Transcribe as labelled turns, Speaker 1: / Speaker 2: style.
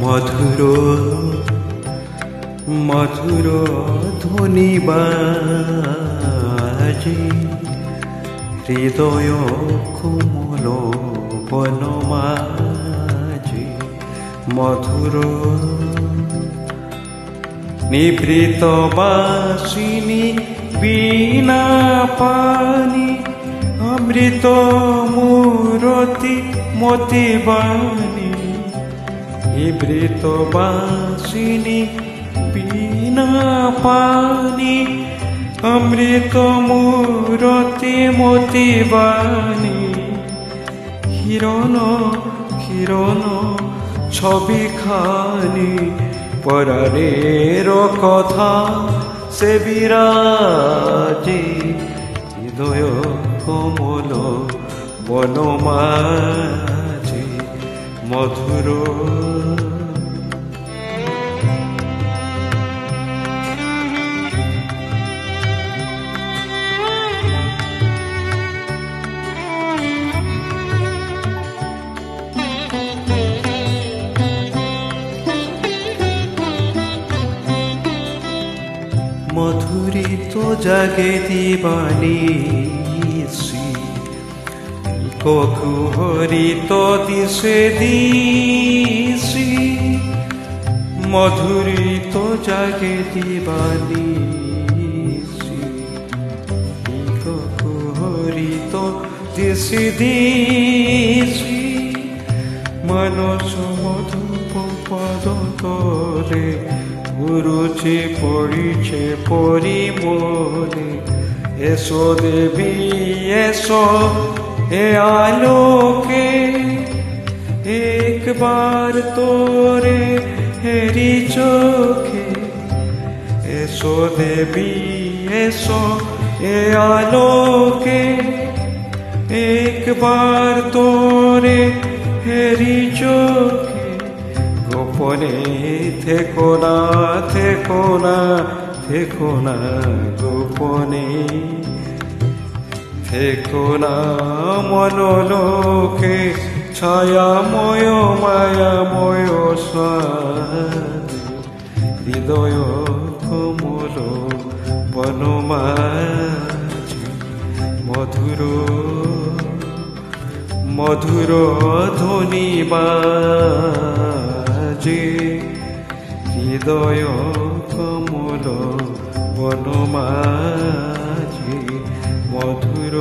Speaker 1: মধুর মধুর ধ্বনি বাজে হৃদয় কোমল বনমাঝে মধুর নিভৃত বাসিনী বীণা পানি অমৃত মূরতি মতিবাণী নিভৃত বাসিনী বীণা পানি অমৃত মূরতি মতিবাণী কিরণ কিরণ ছবি খানি পরাণের কথা সে বিরাজে হৃদয় কোমল বনমাঝে মধুর মধুরিত জাগে দিবানিসি কুহরিত দিশে দিশি মধুরিত জাগে দিবানিসি কুহরিত দিশে দিশি মানস মধুপ পদ তলে গুরুছে পড়িছে পরিমলে এসো দেবী এসো এ আলোকে একবার তোরে হেরি চোখে এসো দেবী এসো এ আলোকে একবার তোরে হেরি চোখে গোপনে থেকো না থেকো না থেকো না গোপনে থেকো না মনোলোকে ছায়াময় মায়াময় হৃদয় কোমল বনমাঝে মধুর মধুর ধ্বনি বাজে হৃদয় কোমল বনমাঝে মধুর